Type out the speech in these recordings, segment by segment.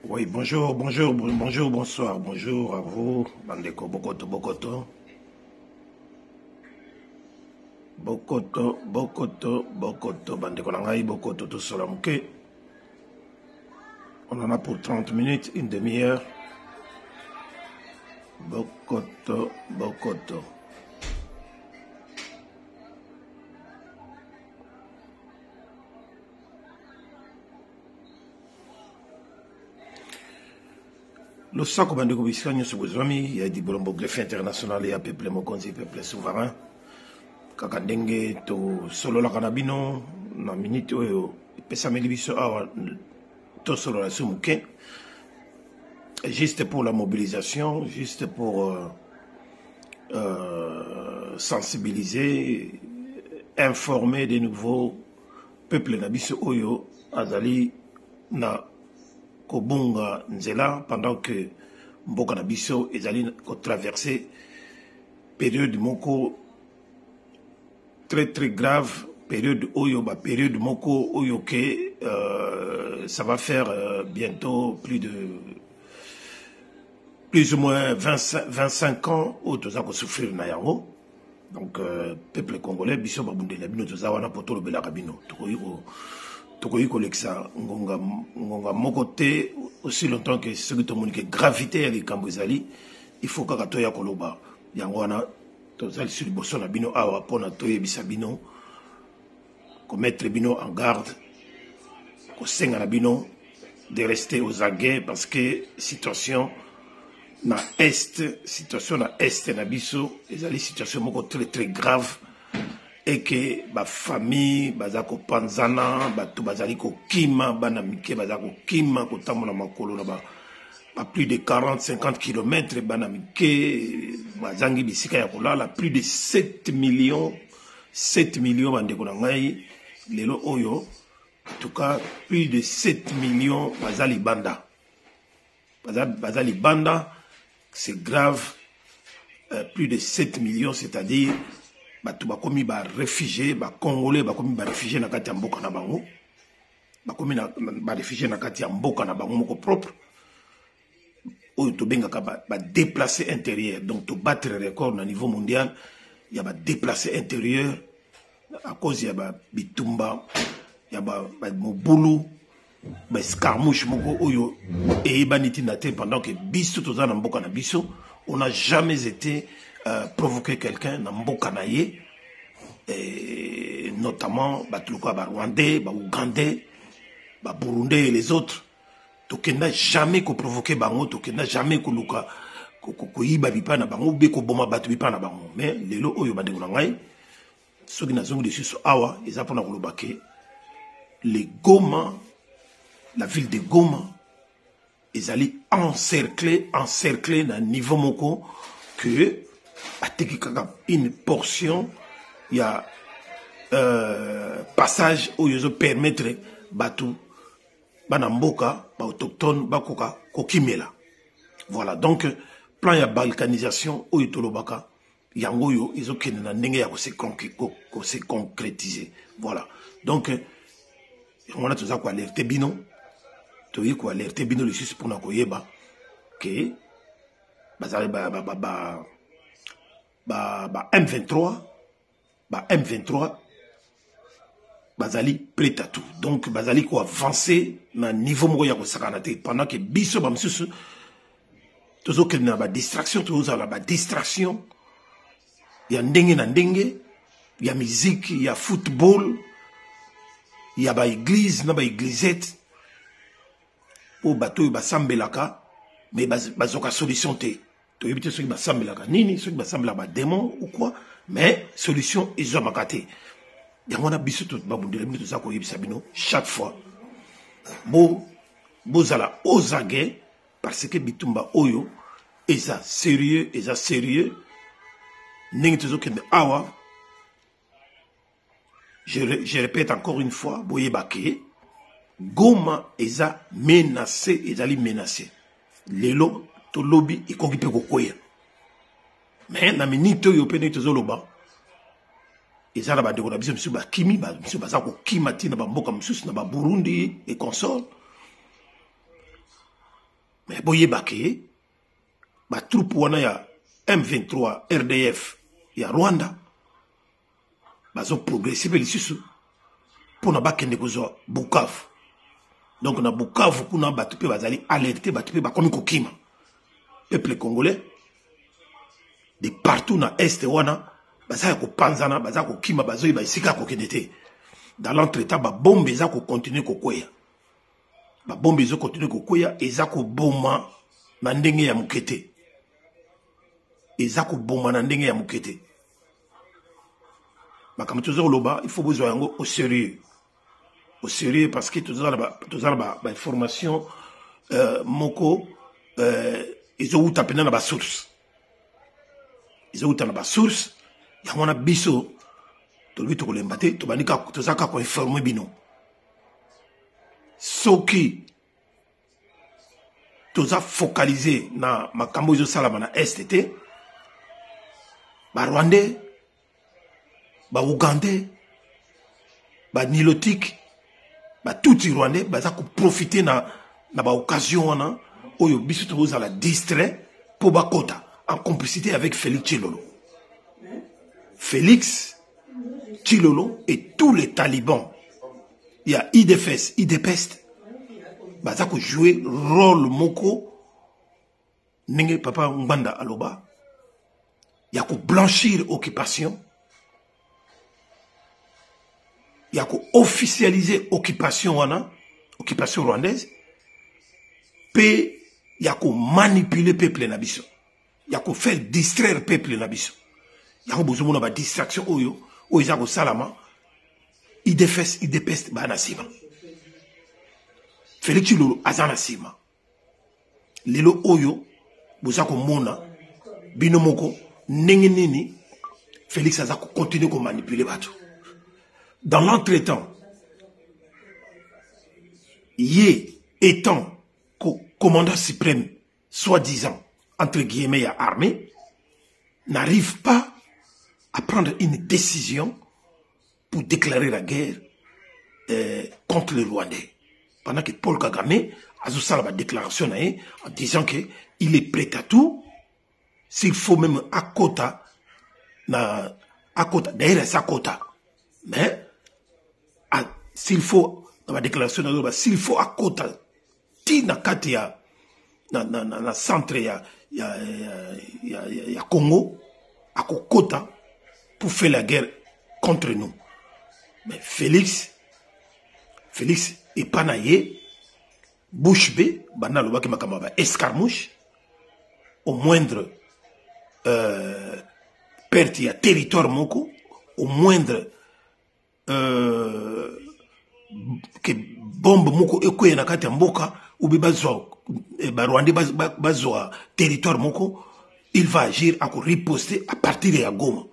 Oui, bonjour, bonjour, bonjour, bonsoir, bonjour à vous, Bandeko, Bokoto, Bokoto. Bokoto, Bokoto, Bokoto, Bandeko Langai, Bokoto, tout cela, ok. On en a pour 30 minutes, une demi-heure. Bokoto, Bokoto. Le sac Bandeko Biscanio sur vos amis, il y a des bolombo greffe international et à peuple mokonzi, peuple souverain. Kakandenge to solo la kanabino, na minute oyo, pesa melibiso awa, to solo la sumuke. Juste pour la mobilisation, juste pour sensibiliser, informer des nouveaux peuples nabiso oyo, azali na Kobunga Nzela, pendant que Mboka Nabiso ezali ko traverser période moko très très grave, période oyo, période moko oyo que ça va faire bientôt plus ou moins 25 ans où tout ça va souffrir na yango. Donc peuple congolais biso babunde na bino to za wana poto lobela kabino tokoyi kolekisa ngonga moko te aussi longtemps que ce que tout le monde que gravité ya likambo ezali il faut kaka toya koloba yango wana tozali sur liboso na bino awa mpona toyebisa bino komettre bino en garde kosenga na bino de rester aux aguets parce que situation na est na biso ezali situation moko très très grave et que ba famille bazako panzana bato bazali ko kima bana mike bazako kima ko tamona makolo na ba plus de 40-50 km bana mike bazangi bisika ya kolala plus de 7 millions bandeko na ngai lelo oyo en tout cas plus de 7 millions bazali banda c'est grave. Plus de 7 millions, c'est-à-dire bato bakomi ba réfugiés, ba congolais bakomi ba réfugiés na kati ya mboka na bango, bakomi na ba réfugiés na kati ya mboka na bango moko propre, oyo to bengaka ba déplacés intérieurs. Donc to battre le record na niveau mondial, il y a ba déplacés intérieurs à cause ya ba bitumba, ya ba mobulu, ba escarmouche moko oyo e baniti na te pendant que biso to za na mboka na biso. On n'a jamais été provoqué quelqu'un dans Mboka Naye, notamment Rwandais, Ougandais, Burundais et les autres. Donc, on n'a jamais provoqué Bango, donc on n'a jamais iba bipa na bango, beko boma batu bipa na bango. Mais les lots oyo bande kunangai, ceux qui n'ont dessus sur Awa, ils apprennent à kolobake. Les Goma, la ville de Goma, ils allaient encercler dans niveau moko que une portion il y a passage où ils permettre batu banamboka ba autochtone bakoka kokimela. Voilà, donc plan ya balkanisation où itolobaka yango yo ils ont na ndenge ya ko se concrétiser. Voilà, donc on a tout ça quoi alerter bino. Il faut alerter bino le sus pour na koyeba que bazali M23 bazali prêt à tout. Donc bazali ko avancer na niveau moko ya ko sakana te pendant que biso ba msusu tozo ke na ba distraction ya ndenge na ndenge ya musique ya football ya ba église na ba églisette o bato basambelaka mais bazoka solution te to yebite soki basambelaka nini soki basambelaka ba démon ou quoi mais solution ezomaka te yango na biso to babundela bino toza koyebisa bino chaque fois bozala aux aguets parce que bitumba oyo eza sérieux ndenge tozokende awa je répète encore une fois boyebake Goma eza menacé, ezali menacé. Lelo to lobby ikoki pe kokoya. Mais na minute yo pe nito zoloba. Ezala ba ndeko na biso ba kimi ba biso baza ko kimati na ba mboka msusu na ba Burundi et consort. Mais boye bake, ba troupe wana ya M23, RDF, ya Rwanda, bazo progresser pe lisusu pour na bakende kozwa Bukavu. Donc na Bukavu kuna batu pe bazali alerter batu pe bakomi kokima. Peuple congolais de partout na est wana bazali ko panzana, bazali ko kima, bazo ba isika ko kendete. Dans l'entretemps ba bombe za ko continuer ko kweya. Ba bombe zo continuer ko kweya eza ko boma na ndenge ya mukete. Eza ko boma na ndenge ya mukete. Makamitozo loba, il faut besoin yango au sérieux. Au sérieux parce que tous ba information moko ils ont tapé na ba source. Ils ont tapé na ba source, yango na biso to lui to kolembate to banika to zaka ko informer bino. Soki to za focaliser na makambo zo salama na STT ba Rwandais ba Ougandais, ba Nilotique, ba tout Rwandais, ba za ko profiter na ba occasion wana oyo biso to za la distrait pour ba kota en complicité avec Félix Tshilolo. Félix Tshilolo et tous les talibans. Il y a IDFS, IDPEST, ba za ko jouer rôle moko nenge papa Ngbanda aloba. Il y a ko blanchir occupation. Il y a officialiser occupation rwandaise, puis il y a manipuler peuple nabiso, il y a faire distraire peuple nabiso, il y a besoin de distraction oyo oyo salama idefes idepest ba nasima Félix Tshilolo azana sima lelo oyo bozako mona bino moko ndenge nini Félix azako continuer ko manipuler bato. Dans l'entretemps, Yé étant commandant suprême, soi-disant, entre guillemets, à armée, n'arrive pas à prendre une décision pour déclarer la guerre contre les Rwandais. Pendant que Paul Kagame a fait la déclaration en disant qu'il est prêt à tout, s'il faut même à quota, d'ailleurs c'est à quota, mais s'il faut, dans la déclaration, s'il faut à quota, tina kati ya na centre ya Congo, à quota pour faire la guerre contre nous. Mais Félix est pas naïe, bouche B, bana loba ki makamaba escarmouche, au moindre perte ya territoire moko, au moindre que bombe moko ekoye na kati ya mboka ou bi bazwa Rwandais bazwa territoire moko, il va agir à riposter à partir de Goma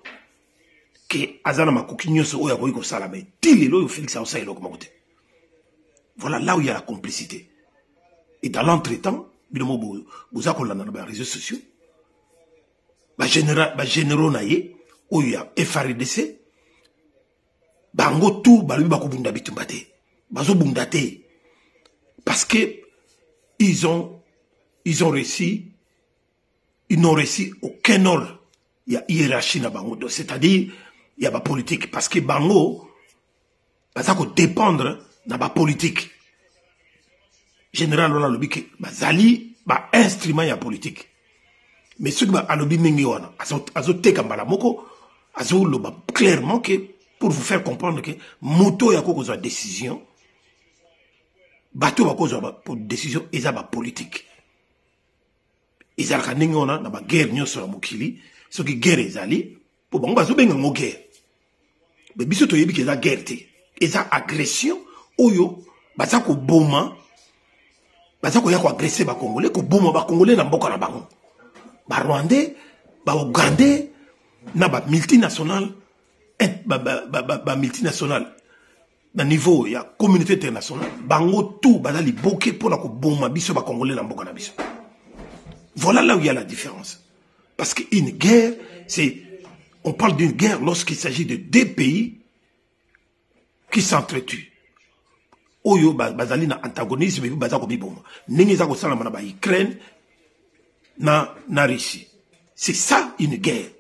que azana makoki nyonso oya ko salama tilelo Félix a osayelo ko makote. Voilà là où il y a la complicité. Et dans l'entretemps, bilomo boza ko lana na réseaux sociaux ba généraux naye oya FRDC bango tout balubi bakobunda bitumbate bazo bundate parce que ils n'ont réussi aucun ordre. Il y a hiérarchie na bango, c'est-à-dire il y a pas politique parce que bango ça ko dépendre na ba politique général on a lobi que bazali ba instrument ya politique mais ceux qui ba alobi mingi wana azo teka mbala moko azo loba clairement que pour vous faire comprendre que moto ya ko kozwa décision bateau ba kozwa pour décision eza ba politique ezalaka ndenge wana na ba guerre nyonso ya mokili soki guerre ezali po bango bazobenga ngo guerre mais biso toyebi ke eza guerre te eza agression oyo baza koboma baza koya koagresse bakongolais koboma bakongolais na mboka na bango barwandais baougandais na bamultinational multinational na niveau ya communauté internationale bango tout bazali boke pona koboma biso bakongolais na mboka na biso. Voilà là où il y a la différence. Parce qu'une guerre, on parle d'une guerre lorsqu'il s'agit de deux pays qui s'entretuent. oyo bazali na antagonisme bi bazako biboma ndenge za ko sala na ba Ukraine na Russie. C'est ça une guerre.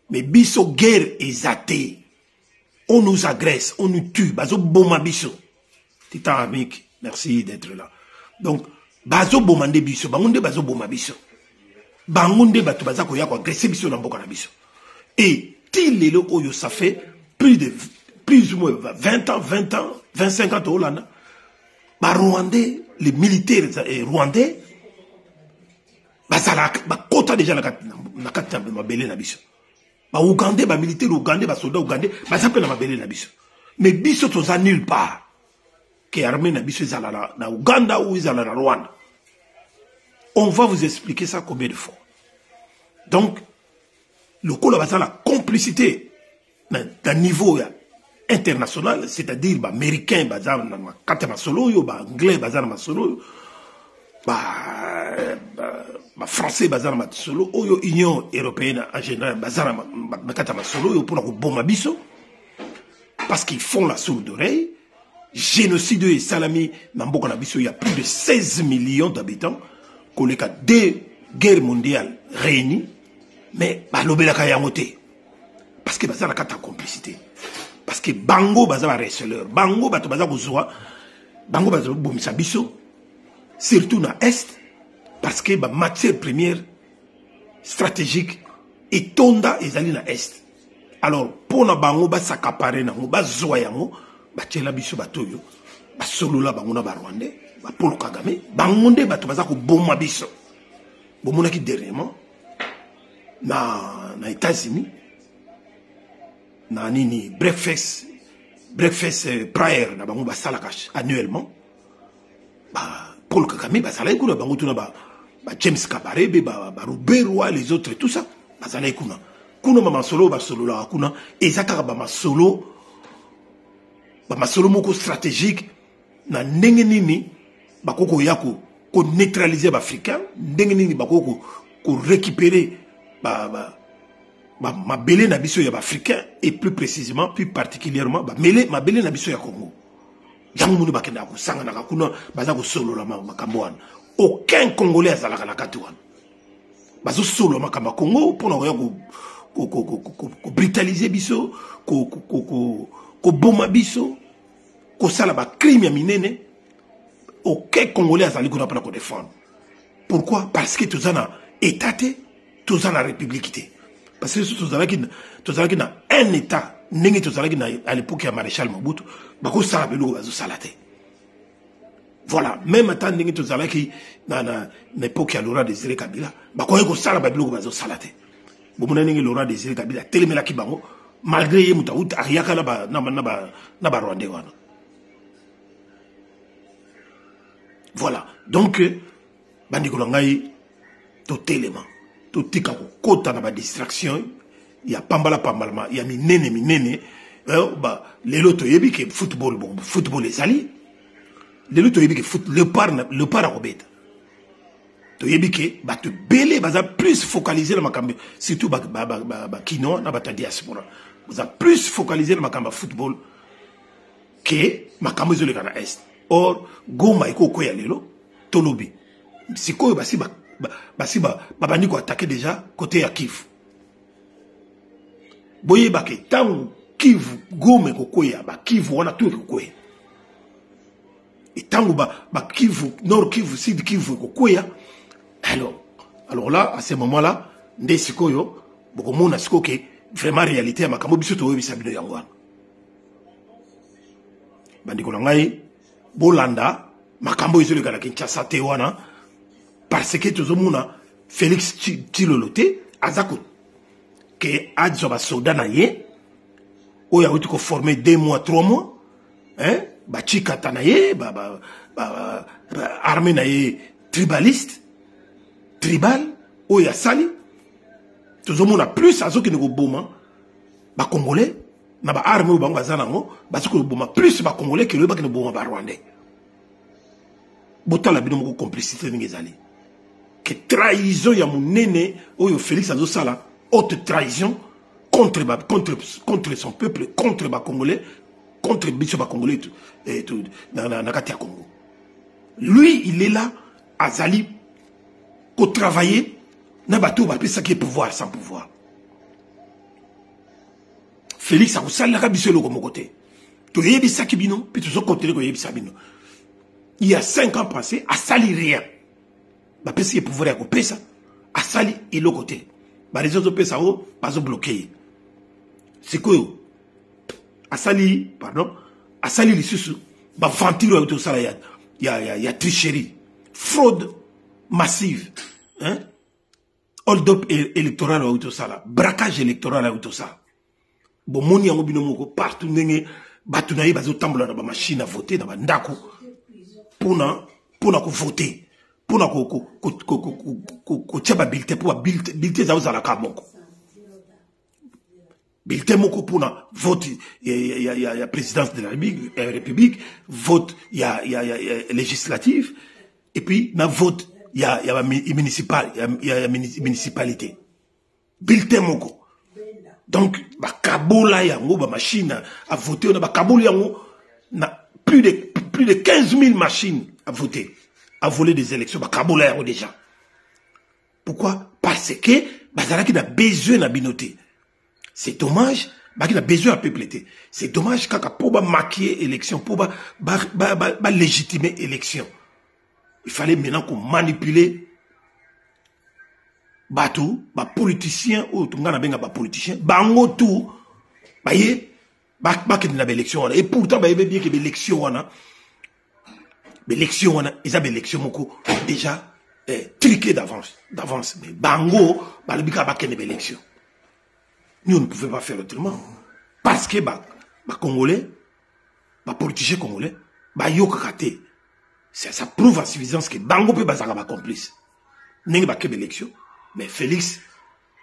Mais biso guerre ezate. On nous agresse, on nous tue, bazo boma biso. Titan Amik, merci d'être là. Donc bazo bomande biso, bangunde bazo boma biso. Bangunde batu bazako ya ko agresser biso na mboka na biso. Et tilelo oyo ça fait plus ou moins 20 ans, 25 ans au Hollande. Bah Rwandais, les militaires rwandais, bah ça la quota déjà na kati ma belé na biso. Bah Ougandais, bah militaire ougandais, bah soldat ougandais, bah ça peut na ma belé na biso. Mais biso toza nulle part. Que armée na biso izala na Ouganda ou izala na Rwanda. On va vous expliquer ça combien de fois. Donc le coup là, la complicité d'un niveau international, c'est-à-dire bah, américain, bah, solo, bah, anglais, bah, solo, bah, français, bah, solo, Union européenne en général, bah, solo, pour la bomba biso, parce qu'ils font la sourde d'oreille, génocide et salami, il y a plus de 16 millions d'habitants, qu'on les cas 2 guerres mondiales réunies, mais bah, l'obélaka yamote. Parce que baza la carte en complicité. Parce que bango baza la receleur. Bango bato baza bozoa. Bango baza bomisa biso. Surtout na Est. Parce que ba matière première stratégique et tonda ezali na Est. Alors, pour na bango ba s'accaparer na ba zoa yango, ba tchela biso batoyo, ba solo la bango na ba Rwandais, ba Paul Kagame, bangonde bato baza ko bomba biso. Bomona ki dernièrement na États-Unis. Na nini breakfast prayer na bango basala annuellement ba Paul Kagame basala kuna bango tuna ba James Kabarebe ba Robert Roy les autres et tout ça basala kuna mama solo ba solo la kuna ezaka ba masolo moko stratégique na ndenge nini bakoko yako ko neutraliser ba africain ndenge nini bakoko ko récupérer ma belé na biso ya africain et plus précisément, plus particulièrement, ma belé na biso ya Congo. Yango munu bakenda ko sanga na kuna baza ko solo la makamboana. Aucun Congolais azalaka na katuana. Bazo solo makamba Congo pour na ko brutaliser biso, ko boma biso, ko sala ba crime ya minene. Aucun Congolais azali ko na pas ko défendre. Pourquoi? Parce que tous en étaté, tous en république. Parce que tous en un état, à l'époque, il y a maréchal Mobutu, bako sala belo bazo salate. Voilà, même temps tous en na l'époque il y a Laurent Désiré Kabila, bako yeko sala belo bazo salate. Bomona ningi Laurent Désiré Kabila telemela ki bango malgré ye mutaouta ariaka na ba Rwandais wana. Voilà, donc bandiko ngai to télément. Tout tika ko kota na ba distraction ya pambala il y a minene ba lelo to yebi ke football ezali lelo to yebi ke le par robeta to yebi ke ba to belé baza plus focaliser la makambe surtout ba kino na ba diaspora baza plus focaliser la makambe football que makambe zole kana est or goma iko ko ya lelo tolobi sikoyo babandi ko attaquer déjà côté ya Kivu. Boye bake tangu Kivu gome kokoya ba Kivu wana tout kokoya. Et tangu ba Kivu Nord Kivu Sud Kivu kokoya. Alors là à ce moment-là nde sikoyo boko mona sikoke vraiment réalité ya makambo biso to yebisa bino yango wana. Bandi ko ngai bolanda makambo izole kana Kinshasa te wana. Parce que tout le monde, Félix Tshilolote, Azako, que Adzoba Sodanaye, où il a été formé 2 mois, 3 mois, hein, Bachika Tanaye, armée naye tribaliste, tribal, où il y a Sali, tout le monde a plus, Azo qui n'est pas bon, Congolais, n'a pas armée ou Bangazanango, plus Congolais que le Bak ne bon Rwandais. Botan la binomo complicité n'engezali. Que trahison ya monene oyo Félix Azo haute trahison contre son peuple, contre les Congolais, contre Bisoba Congolais dans la Congo. Lui, il est là, Azali, pour travailler, n'a pas tout, ça qui est pouvoir sans pouvoir. Félix, ça vous sale la Biso le côté. Tu y ça qui bino, puis tu as continué que ça bino. Il y a 5 ans passés, à sali rien. Bah, parce qu'il y a pouvoir à couper ça, à sali et l'autre côté. Bah, les autres ça, pas bloqué. C'est quoi? À sali, pardon, à sali les sous, bah, ventilé avec tout ça, il y a tricherie, fraude massive, hein? Hold-up électoral avec tout ça là, braquage électoral avec tout ça. Bon, mon yango binomoko partout n'engé, batunaï bazo tambla na ba machine à voter na ba ndako pour na voter, pour na ko tchaba bulletin pour bulletin za uzala ka moko. Bulletin moko pour na vote il y a présidence de la République, vote il y a législative et puis na vote il y a municipal, il y a municipalité. Bulletin moko. Donc, ba kabola yango, ba machine à voter, on a ba kabola yango, na plus de 15 000 machines à voter, à voler des élections, ba kabola yango déjà. Pourquoi? Parce que, bazala qui a besoin de binoter. C'est dommage, bah qui a besoin de peupleter. C'est dommage quand pour ba maquiller élection, pour ba légitimer élection. Il fallait maintenant qu'on manipule batou, ba politicien ou tungana benga ba politicien, bango tout, ba yé, ba kende na élection et pourtant ba yé bien que l'élection wana, l'élection wana, ils ont l'élection moko déjà triqué d'avance, mais bango ba le bika ba kende élection. Nous ne pouvons pas faire autrement parce que ba congolais, ba politicien congolais, ba yo kakaté, ça prouve à suffisance que bango peut ba zaka ba complice. N'engue ba kende élection. Mais Félix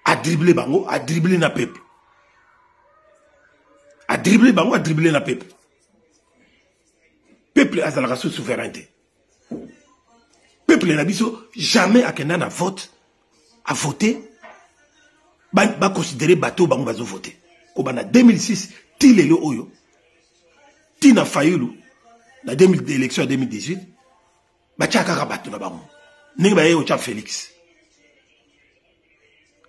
a dribblé Bango, a dribblé na peuple. A dribblé Bango, a dribblé na peuple. Peuple a la souveraineté. Peuple n'a jamais à qu'un a vote, à voter, va considérer bateau Bango va voter. Au bana 2006, Tile le Oyo, Tina Fayulu, la élection 2018, va tchaka bateau na Bango. N'est pas au tchak Félix.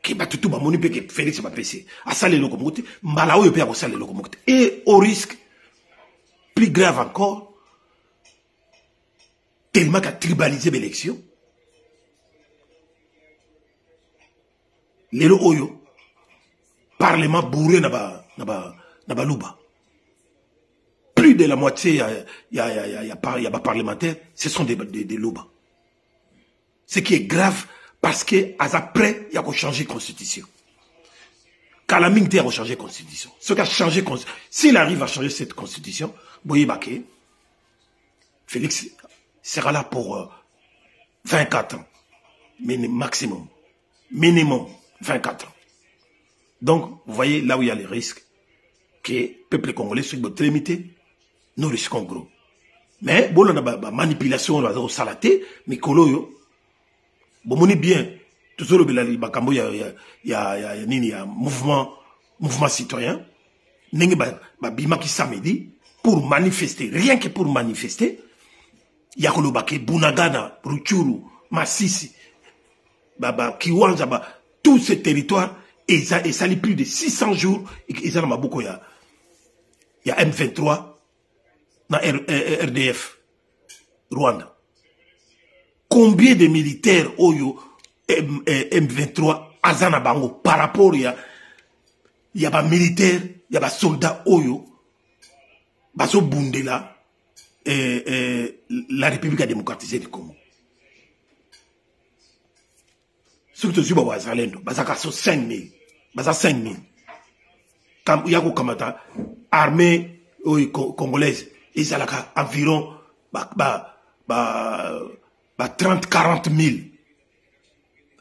Qui va tout moni pe que Félix va passer à saler le locomotive mbala oyo pe à saler le locomotive et au risque plus grave encore tellement qu'a tribalisé l'élection lelo oyo parlement bourré na ba luba plus de la moitié il y a pas parlementaires ce sont des luba ce qui est grave. Parce que, après, il y a changer la constitution. Kalaming a changé la constitution. Ce qui a changé, s'il arrive à changer cette constitution, Boye Baké, Félix sera là pour 24 ans. Maximum. Minimum 24 ans. Donc, vous voyez là où il y a les risques que le peuple congolais soit limité, nous risquons gros. Mais, bon, on a la manipulation, on a salaté, mais Koloyo, bon, on est bien. Tout ça, il y a mouvement citoyen. Nengi bima qui samedi pour manifester, rien que pour manifester. Il y a Kolobake, Bunagana, Ruchuru, Massisi, Kiwanja, tous ces territoires, et ça a plus de 600 jours, et ça beaucoup, il y a M23, dans RDF, Rwanda. Combien de militaires Oyo M23 Azana Bango par rapport il y a pas militaires, il y a pas soldats Oyo Baso Bundela la République démocratisée du Congo. Surtout si vous avez un Bazaka 5 000, Baza 5 000. Quand il y a Kamata armée congolaise, ils ont environ 30-40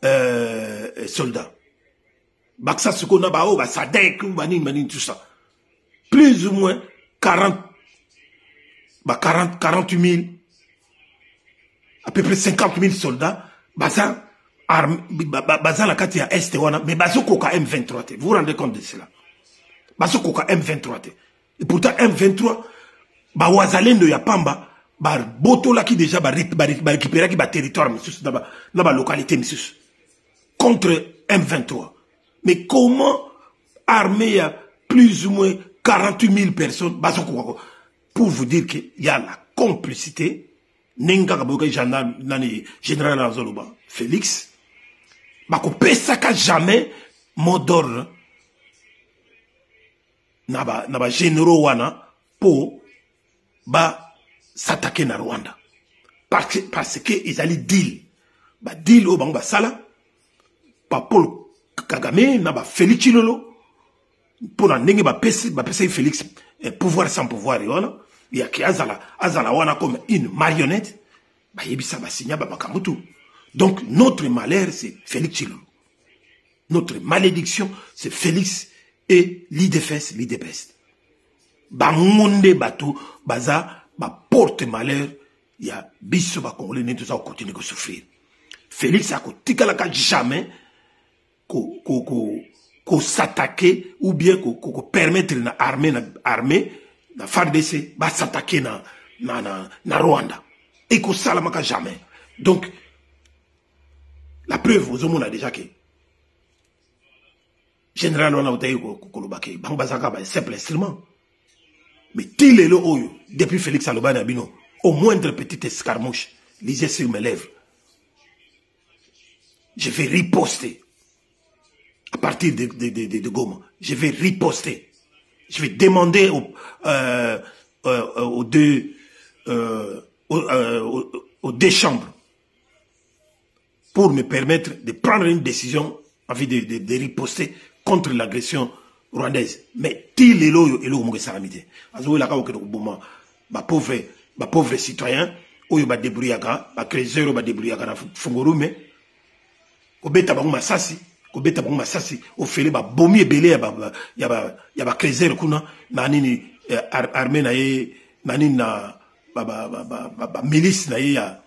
000 soldats. Baksa Sukona Bao, Sadek, Manin, tout ça. Plus ou moins 48 000, à peu près 50 000 soldats. Baza la Katia Est, mais Bazo Koka M23. Vous vous rendez compte de cela? Bazo Koka M23. Et pourtant, M23, bah, Ouazalendo ya Pamba, bah, Botola qui déjà, bah, récupérer qui bah, territoire, dans la localité, monsieur, contre M23. Mais comment armer à plus ou moins 48 000 personnes, bah, pour vous dire qu'il y a la complicité, Nenga général Azoloba, Félix, bah, qu'on peut ça jamais, mot d'ordre, naba généraux wana pour ba s'attaquer na Rwanda parce que ils allaient deal ba deal au bang ba sala pa Paul Kagame naba Félix Chilolo pour na ndenge ba pesi Félix pouvoir sans pouvoir wana ya ki azala wana comme une marionnette ba yebisa ba signa ba makambutu. Donc notre malheur c'est Félix Chilolo, notre malédiction c'est Félix et l'IDFS, l'IDPS. Bamunde bateau, baza, ba porte malheur, il y a biso ba congolais, tout ça, on continue de souffrir. Félix a tika la jamais, qu'on s'attaquer, ou bien qu'on permettre na armée, na FARDC, ba s'attaquer na Rwanda. Et qu'on salamaka jamais. Donc, la preuve, aux hommes, on a déjà que, général, on a eu Kolobake, Bangbazaka, un simple instrument. Mais til est le oyo, depuis Félix Aloba Nabino, au moindre petite escarmouche, lisez sur mes lèvres. Je vais riposter. À partir de Goma, je vais riposter. Je vais demander aux deux chambres pour me permettre de prendre une décision envie de riposter contre l'agression rwandaise. Mais til est loyo et l'eau salamité. Azoé la kaoke de Bouma, ma pauvre citoyen, oyo ba débrouillaka, ba crézero ba débrouillaka na fungorume, ko beta bango masasi, au fele ba bomi ebele ya ba crézero kuna na nini armée na ye na nini na ba milice na ye ya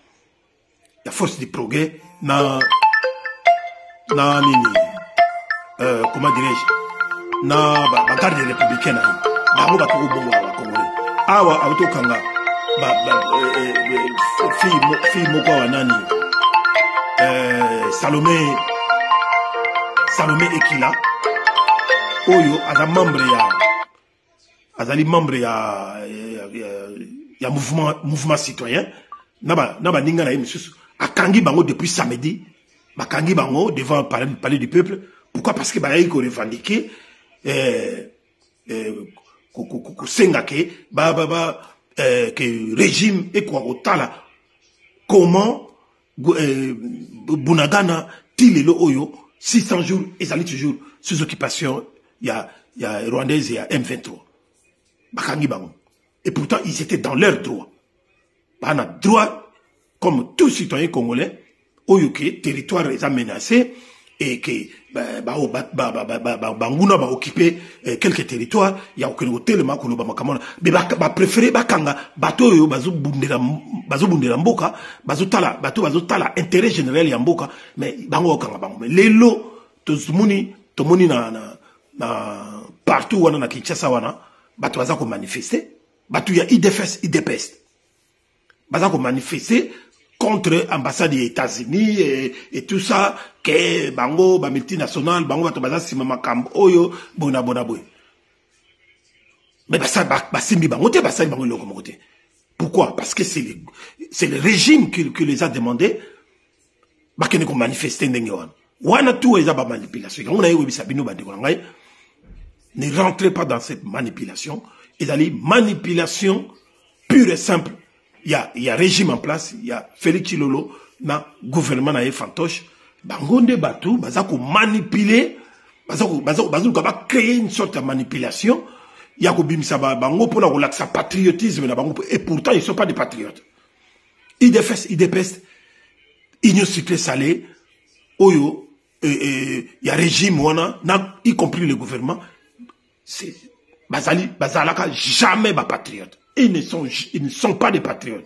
force de progrès na nini comment dirais-je, na garde républicaine na bango ba ko bongo ba congolais awa auto kanga fille moko wa nani Salomé Ekila oyo azali membre ya mouvement citoyen naba ninga na monsieur akangi bango depuis samedi, bakangi bango devant le palais du peuple. Pourquoi? Parce que bayi ko revendiquer que régime et quoi otala comment Bunagana tilelo oyo 600 jours ils allaient toujours sous occupation il y a rwandaise et il y a M23 bakangi bango et pourtant ils étaient dans leur droit. Bana droit comme tout citoyen congolais oyo ke territoire est menacé et que banguna ba occuper quelques territoires, il y a aucun hôtel ma kono ba makamona mais ba préférer bakanga bato yo bazo bundela mboka bazo tala intérêt général ya mboka mais bango kanga bango mais lelo to moni na partout wana na Kinshasa wana bato baza ko manifester bato ya IDPS baza ko manifester contre l'ambassade des États-Unis et tout ça, que bango, ba multinational, bango bato baza sima makambo oyo bona boy. Mais simbi bango te basali bango loko mokote. Pourquoi? Parce que c'est le régime qui les a demandé ba kene ko manifester ndenge wana. Wana tout eza ba manipulation. On a eu bisabino ba ndeko ngai. Ne rentrez pas dans cette manipulation. Ils allaient manipulation pure et simple. Il y a régime en place, il y a Félix Chilolo, na gouvernement na fantoche, bangonde batou, bazako manipuler, bazako créer une sorte de manipulation, il y a bimisa bango pour la patriotisme na bango et pourtant ils ne sont pas des patriotes. IDPS, Union Sucré Salé, Oyo, il y a régime wana, y compris le gouvernement, c'est bazalaka jamais ba patriote. Ils ne sont pas des patriotes.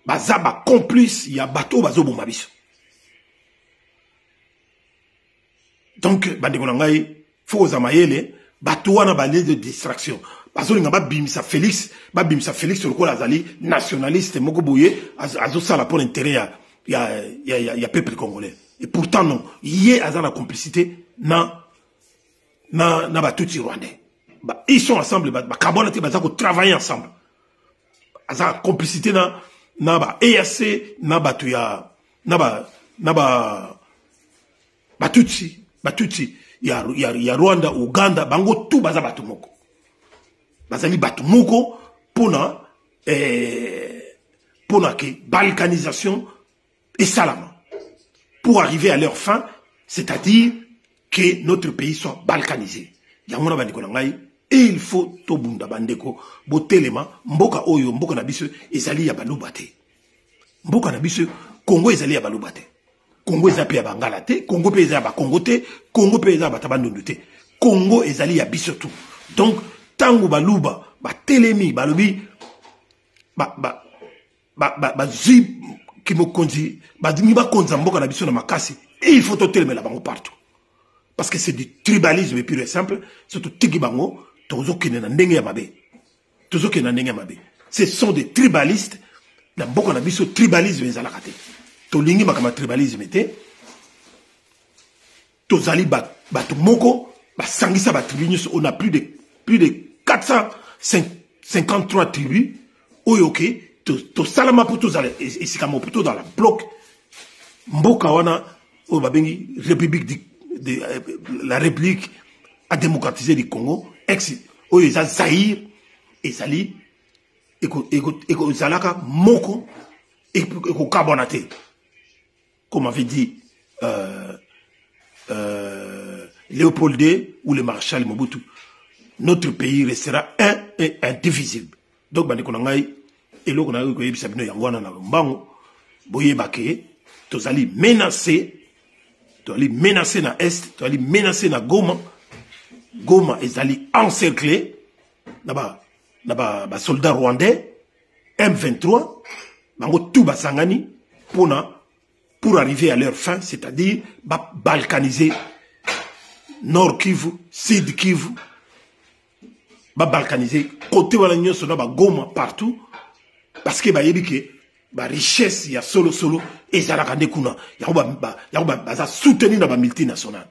Bazaba complice, il y a bateau bazo bomabiso. Donc, bandeko nangai, faut zamayele, Batouana balé de distraction. Parce que ba bimisa Félix sur le coup azali nationaliste moko boye azo sala pour l'intérêt ya peuple congolais. Et pourtant non, yé azana complicité na batutsi rwandais. Ils sont ensemble, carbonate bazako travailler ensemble. Azana complicité na ba EAC na batuya na batutsi ya Rwanda, Uganda, bango tout baza batu moko. Bazali batu moko pona que balkanisation et salama. Pour arriver à leur fin, c'est-à-dire que notre pays soit balkanisé. Yamona bandeko nangai, et il faut tobunda bandeko botelema mboka oyo mboka na biso ezali ya balubate. Mboka na biso Congo ezali ya balubate. Congo ezali ya bangala te, Congo pe ezali ya bakongo te, Congo pe ezali ya batabandundu te. Congo ezali ya biso tout. Donc tango baluba batelemi balobi zi kimokonzi badimi bakonza mboka na biso na makasi, et il faut totelemela bango partout. Parce que c'est du tribalisme pur et simple, surtout tiki bango tozokene na ndenge ya mabe. Tozokene na ndenge ya mabe. Ce sont des tribalistes. Na mboka na biso tribalisme ezalaka te. Tolingi makama tribalisme te. Tozali bato moko basangisa ba tribus, on a plus de 453 tribus. Oyoke to salama pour tous aller et c'est comme plutôt dans la bloc mboka wana o babengi république la république a démocratisé du Congo ex oyo za Zaïre ezali eko zalaka moko eko carbonaté comme avait dit Léopold II ou le maréchal Mobutu. Notre pays restera un et indivisible. Donc bandeko nangai eloko na ko yebisa bino yangwana na mbango boye bake tozali menacé na est, tozali menacé na Goma. Goma ezali encerclé na ba soldats rwandais M23 bango tout basangani pour arriver à leur fin, c'est-à-dire balkaniser Nord Kivu, Sud Kivu, balkaniser côté wala nyonso na ba Goma partout, parce que yebi ke ba richesse ya solo ezalaka nde kuna ya baza soutenir na ba multinationales,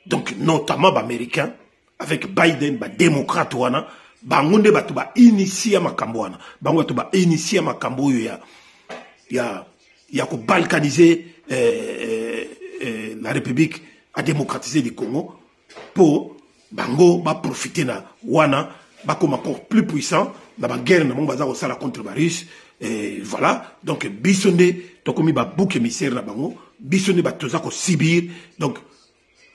donc notamment ba américains avec Biden, ba démocrate wana bango nde bato ba initier makambo wana, bango bato ba initier makambo yo ya ko balkaniser la République a démocratisé du Congo pour bango ba profiter na wana ba comme encore plus puissant na ba guerre na bango baza ko sala contre ba Russe, et voilà. Donc bisonde to komi ba bouc émissaire na bango, bisonde ba toza ko sibir. Donc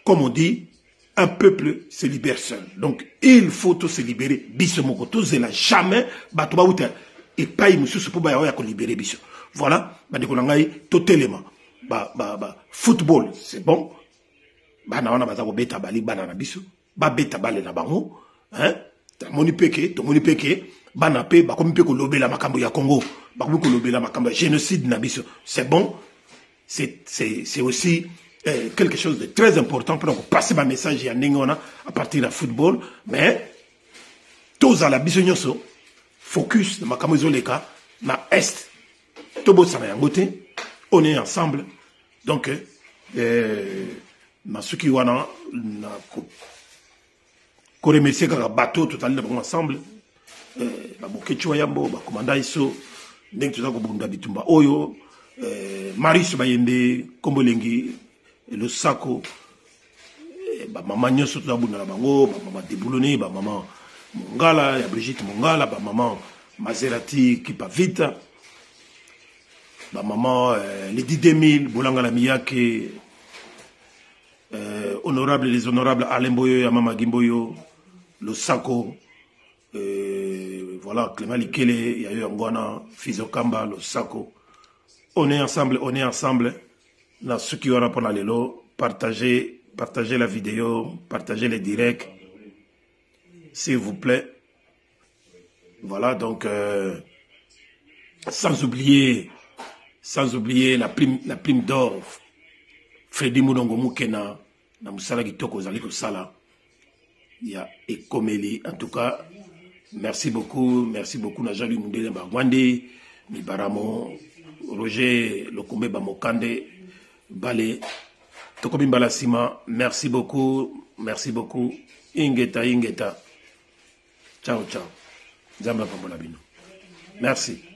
comme on dit, un peuple se libère seul. Donc il faut se libérer biso moko to zela jamais ba to ba uta et pas mususu po ba ya ko libérer biso. Voilà, bandeko nangai totelema football c'est bon, bana wana baza ko beta bali bana na biso ba beta bale na bango, hein, tomoni peke bana pe ba komi pe ko lobela makambo ya Congo, ba komi ko lobela makambo génocide na biso, c'est bon. C'est aussi quelque chose de très important pour passer ma message ya ningona à partir du football. Mais tous à la biso nyonso focus na makambo ezoleka na est tobo sana yangote, on est ensemble. Donc na suki wana na ko remercier kaka bateau tout à l'heure ensemble, ba bokechwa yambo ba komanda iso ndenge tuza ko bunda bitumba oyo, Maris Bayembe Kombolengi le Sako, ba mama nyoso tuza bunda na bango, ba mama Debouloni, ba mama Mongala ya Brigitte Mongala, ba mama Maserati Kipavita, ba maman Lady Demil Bolangala Miyake, honorable les honorables Alain Boyo ya mama Gimboyo le Sako, voilà Clément Likele ya Yangwana Fizo Kamba le Sako. On est ensemble na ceux qui aura pendant lelo, partagez la vidéo, partagez les directs s'il vous plaît. Voilà, donc sans oublier la prime d'or Freddy Moudongo Moukena na musala kitoko ozali kosala ya ekomeli. En tout cas, merci beaucoup na Jean-Louis Mundele Bangwande, Mibaramo, Roger Lokombe Bamokande, Balé, Tokobimbala Sima, merci beaucoup. Ingeta. Ciao. Zamba Pambolabino. Merci.